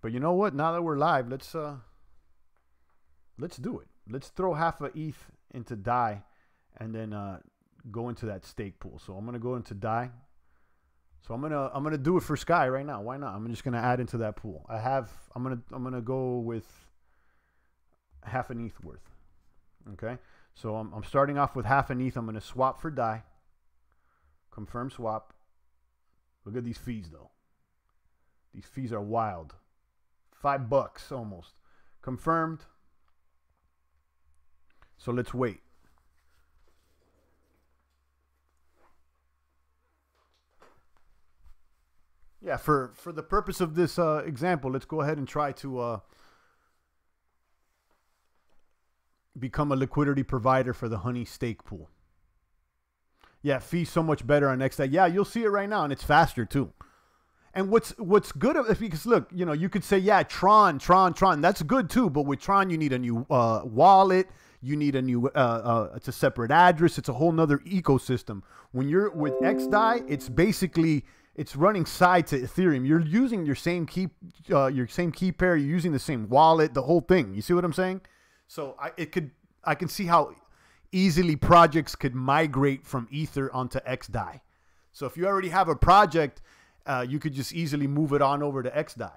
But you know what? Now that we're live, let's do it. Let's throw half a ETH into DAI, and then go into that stake pool. So I'm gonna go into DAI. So I'm gonna do it for Sky right now. Why not? I'm just gonna add into that pool. I'm gonna go with half an ETH worth. Okay. So I'm starting off with half an ETH. I'm gonna swap for DAI. Confirm swap. Look at these fees though. These fees are wild. $5 almost. Confirmed. So let's wait. Yeah, for the purpose of this example, let's go ahead and try to become a liquidity provider for the Honey stake pool. Yeah, fees so much better on xDai. Yeah, you'll see it right now, and it's faster too. And what's good of it, because look, you know, you could say, yeah, Tron, that's good too. But with Tron, you need a new wallet. You need a new, it's a separate address. It's a whole nother ecosystem. When you're with xDai, it's basically, it's running side to Ethereum. You're using your same key pair. You're using the same wallet, the whole thing. You see what I'm saying? So I can see how easily projects could migrate from Ether onto xDai. So if you already have a project, you could just easily move it on over to xDai.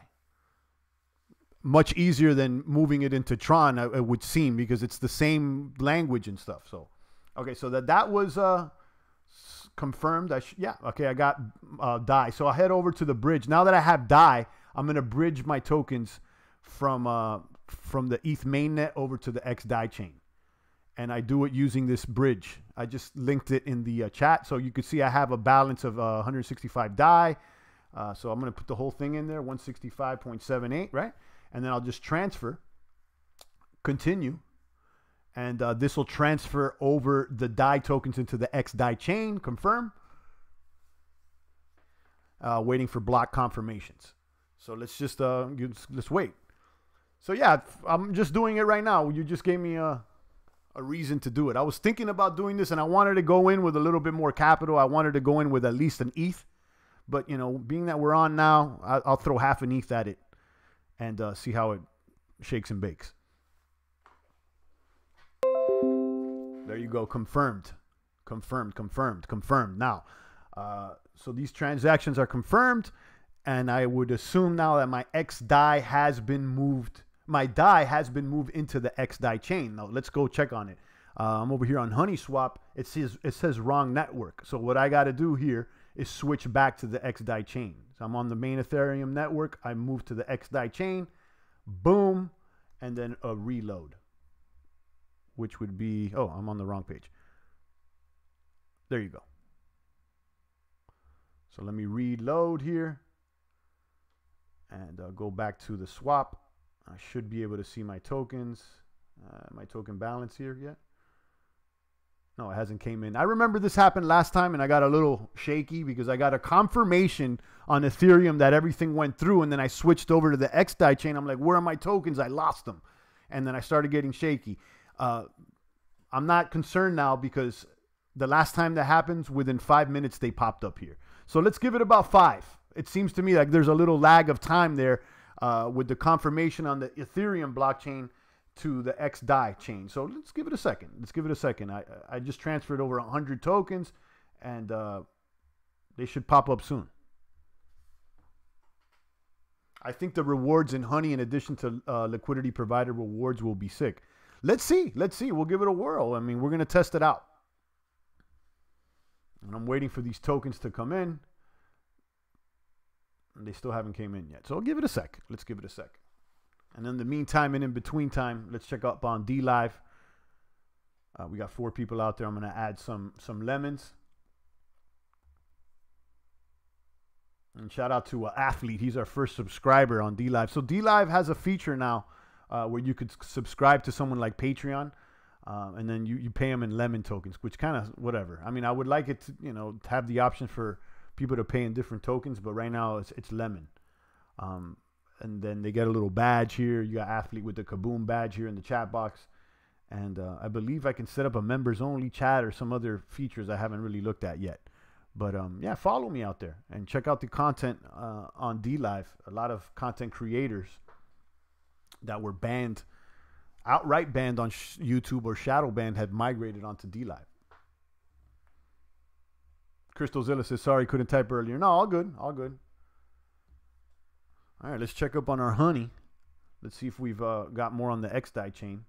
Much easier than moving it into Tron, it would seem, because it's the same language and stuff. So, okay, so that was confirmed. Yeah, okay, I got DAI. So I head over to the bridge. Now that I have DAI, I'm gonna bridge my tokens from the ETH mainnet over to the xDai chain, and I do it using this bridge. I just linked it in the chat, so you could see I have a balance of 165 DAI. So I'm gonna put the whole thing in there, 165.78, right? And then I'll just transfer, continue, and this will transfer over the DAI tokens into the xDai chain. Confirm. Waiting for block confirmations. So let's just let's wait. So yeah, I'm just doing it right now. You just gave me a reason to do it. I was thinking about doing this, and I wanted to go in with a little bit more capital. I wanted to go in with at least an ETH, but you know, being that we're on now, I'll throw half an ETH at it and see how it shakes and bakes. There you go. Confirmed. Now, so these transactions are confirmed, and I would assume now that my xDai has been moved. My DAI has been moved into the xDai chain. Now let's go check on it. I'm over here on HoneySwap. It says wrong network. So what I got to do here is switch back to the xDai chain. So I'm on the main Ethereum network. I move to the xDai chain. Boom. And then a reload, which would be, oh, I'm on the wrong page. There you go. So let me reload here and go back to the swap. I should be able to see my tokens, my token balance here yet. No, it hasn't came in. I remember this happened last time, and I got a little shaky because I got a confirmation on Ethereum that everything went through, and then I switched over to the xDai chain. I'm like, where are my tokens? I lost them. And then I started getting shaky. I'm not concerned now because the last time that happens, within 5 minutes, they popped up here. So let's give it about 5. It seems to me like there's a little lag of time there with the confirmation on the Ethereum blockchain to the xDai chain. So let's give it a second. I just transferred over 100 tokens, and they should pop up soon. I think the rewards in Honey, in addition to liquidity provider rewards, will be sick. Let's see. We'll give it a whirl. I mean, we're going to test it out. And I'm waiting for these tokens to come in. And they still haven't came in yet. So I'll give it a sec. Let's give it a sec. And in the meantime and in between time, let's check up on DLive. We got 4 people out there. I'm going to add some lemons. And shout out to Athlete. He's our first subscriber on DLive. So DLive has a feature now where you could subscribe to someone like Patreon. And then you pay them in lemon tokens, which kind of whatever. I mean, I would like it to, you know, to have the option for people to pay in different tokens, but right now it's lemon. And then they get a little badge here. You got Athlete with the Kaboom badge here in the chat box. And I believe I can set up a members only chat or some other features I haven't really looked at yet. But yeah, follow me out there and check out the content on DLive. A lot of content creators that were banned, outright banned on YouTube or shadow banned, had migrated onto DLive. Crystal Zilla says, sorry, couldn't type earlier. No, all good, all good. All right, let's check up on our honey. Let's see if we've got more on the xDai chain.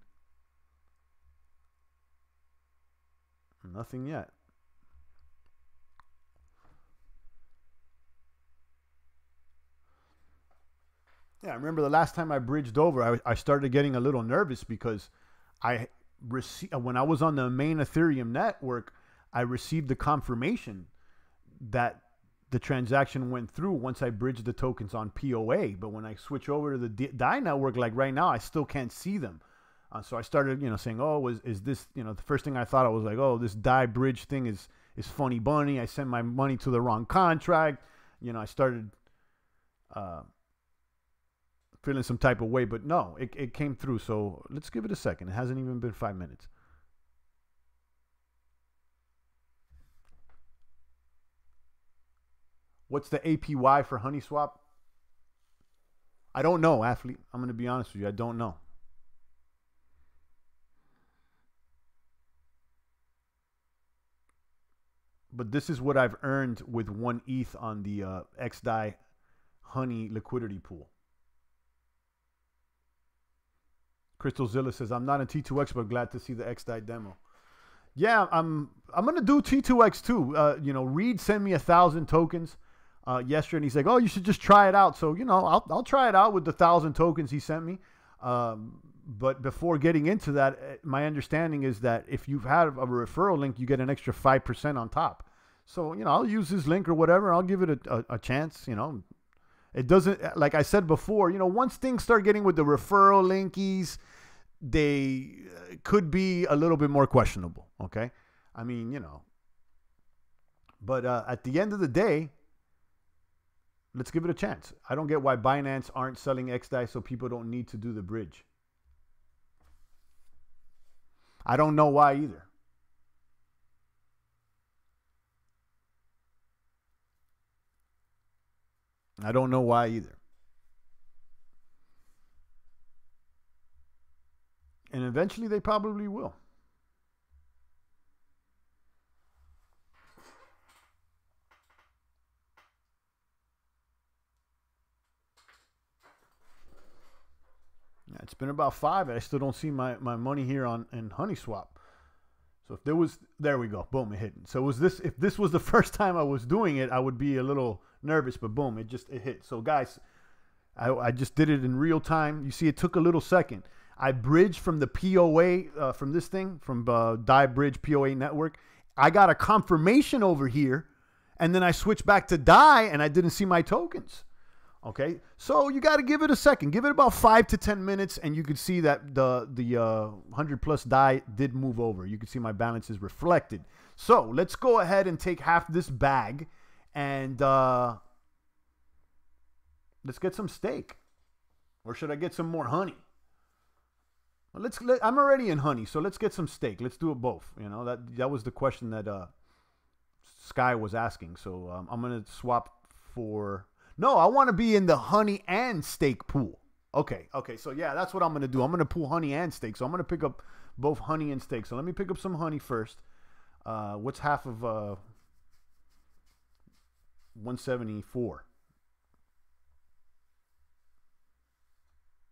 Nothing yet. Yeah, I remember the last time I bridged over, I started getting a little nervous because when I was on the main Ethereum network, I received the confirmation that the transaction went through once I bridged the tokens on POA. But when I switch over to the DAI network, like right now, I still can't see them. So I started, saying, oh, is this, the first thing I thought, I was like, oh, this DAI bridge thing is funny bunny. I sent my money to the wrong contract. I started feeling some type of way, but no, it came through. So let's give it a second. It hasn't even been 5 minutes. What's the APY for HoneySwap? I don't know, athlete. I'm going to be honest with you. I don't know. But this is what I've earned with 1 ETH on the xDai Honey liquidity pool. Crystal Zilla says, I'm not in T2X, but glad to see the xDai demo. Yeah, I'm going to do T2X too. Reed sent me 1,000 tokens yesterday, and he's like, oh, you should just try it out. So, I'll try it out with the 1,000 tokens he sent me. But before getting into that, my understanding is that if you've had a referral link, you get an extra 5% on top. So, I'll use his link or whatever. I'll give it a chance, It doesn't, like I said before, once things start getting with the referral linkies, they could be a little bit more questionable, okay? I mean, But at the end of the day, let's give it a chance. I don't get why Binance aren't selling xDai so people don't need to do the bridge. I don't know why either. I don't know why either. And eventually they probably will. Yeah, it's been about 5. I still don't see my money here in HoneySwap. So if there was, there we go. Boom, it hit. So if this was the first time I was doing it, I would be a little nervous, but boom, it hit. So guys, I just did it in real time. You see, it took a little second. I bridged from the POA, from this thing, from DAI Bridge POA network. I got a confirmation over here, and then I switched back to DAI, and I didn't see my tokens. Okay, so you got to give it a second. Give it about 5 to 10 minutes, and you can see that the 100 plus DAI did move over. You can see my balance is reflected. So let's go ahead and take half this bag, and let's get some steak. Or should I get some more honey? Well, I'm already in honey, so let's get some steak. Let's do it both. That was the question that Sky was asking. So I'm gonna swap for. No, I want to be in the honey and steak pool. Okay. So yeah, that's what I'm gonna do. I'm gonna pool honey and steak. So I'm gonna pick up both honey and steak. So let me pick up some honey first. What's half of 174?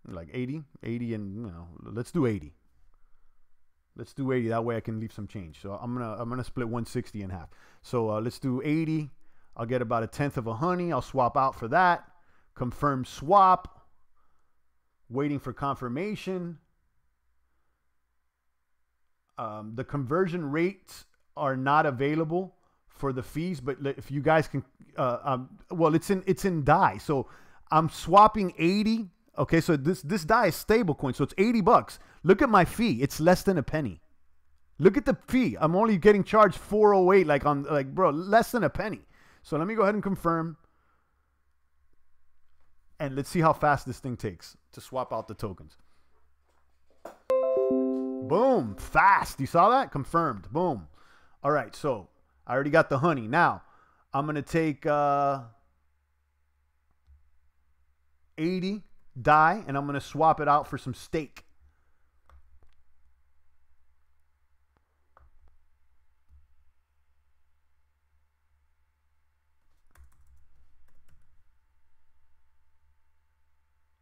Like 80, and let's do 80. Let's do 80. That way I can leave some change. So I'm gonna split 160 in half. So let's do 80. I'll get about 1/10 of a honey. I'll swap out for that. Confirm swap. Waiting for confirmation. The conversion rates are not available for the fees, but if you guys can, well, it's in DAI. So I'm swapping 80. Okay, so this DAI is stable coin, so it's $80. Look at my fee; it's less than a penny. Look at the fee. I'm only getting charged 408, bro, less than a penny. So let me go ahead and confirm, and let's see how fast this thing takes to swap out the tokens. Boom, fast. You saw that? Confirmed. Boom. All right, so I already got the honey. Now I'm going to take 80 DAI, and I'm going to swap it out for some stake.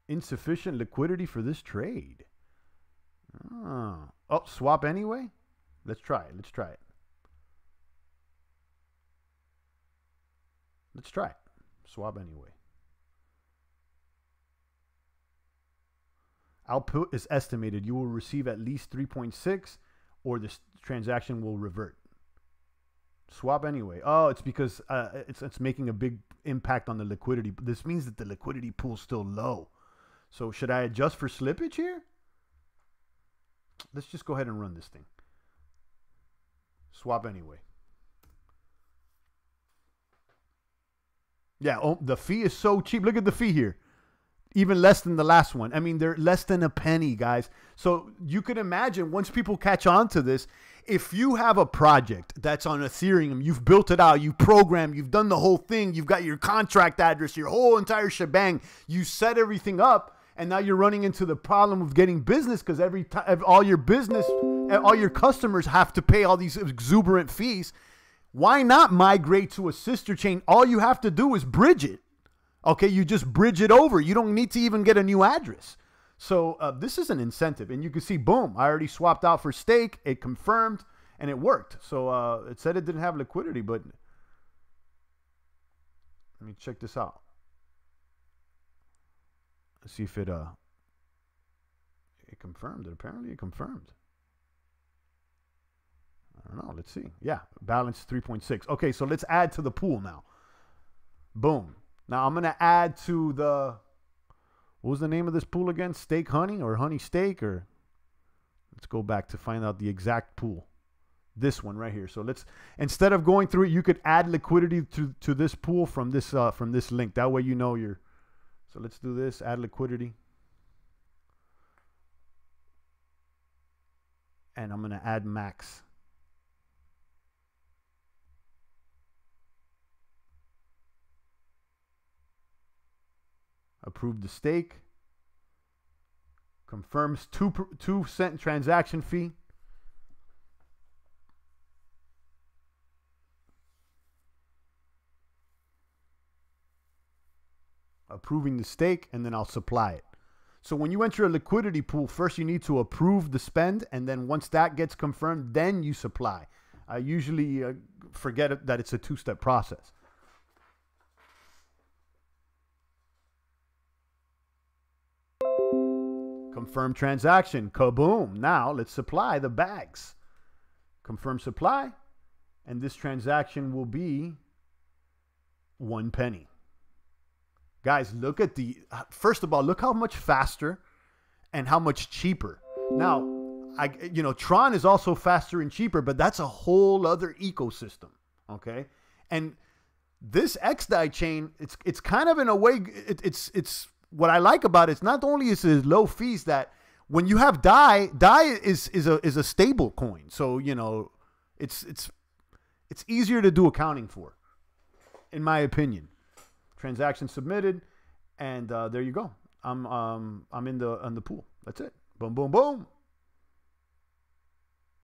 Insufficient liquidity for this trade. Oh, swap anyway? Let's try it. Let's try it. Let's try it. Swap anyway. Output is estimated. You will receive at least 3.6 or this transaction will revert. Swap anyway. Oh, it's because it's making a big impact on the liquidity. This means that the liquidity pool is still low. So should I adjust for slippage here? Let's just go ahead and run this thing. Swap anyway. Yeah, oh, the fee is so cheap. Look at the fee here. Even less than the last one. I mean, they're less than a penny, guys. So you can imagine once people catch on to this, if you have a project that's on Ethereum, you've built it out, you programmed, you've done the whole thing, you've got your contract address, your whole entire shebang, you set everything up, and now you're running into the problem of getting business because all your customers have to pay all these exuberant fees. Why not migrate to a sister chain? All you have to do is bridge it. Okay, you just bridge it over. You don't need to even get a new address. So this is an incentive. And you can see, boom, I already swapped out for stake. It confirmed, and it worked. So it said it didn't have liquidity, but let me check this out. Let's see if it confirmed it. Apparently it confirmed. I don't know. Let's see. Yeah, balance 3.6. Okay, so let's add to the pool now. Boom. Now I'm going to add to the, what was the name of this pool again? Stake Honey or Honey Stake, or let's go back to find out the exact pool. This one right here. So let's, instead of going through it, you could add liquidity to this pool from this link. That way you know you're, so let's do this, add liquidity. And I'm going to add max. Approve the stake. Confirms 2 cent transaction fee. Approving the stake, and then I'll supply it. So when you enter a liquidity pool, first you need to approve the spend, and then once that gets confirmed, then you supply. I usually forget that it's a 2-step process. Confirm transaction. Kaboom. Now let's supply the bags. Confirm supply. And this transaction will be 1 penny. Guys, look at the, first of all, look how much faster and how much cheaper. Now, Tron is also faster and cheaper, but that's a whole other ecosystem. Okay. And this xDai chain, it's kind of in a way, it's what I like about it, it's not only is it low fees, that when you have DAI is a stable coin. So, it's easier to do accounting for, in my opinion. Transaction submitted, and there you go. I'm on the pool. That's it. Boom, boom, boom.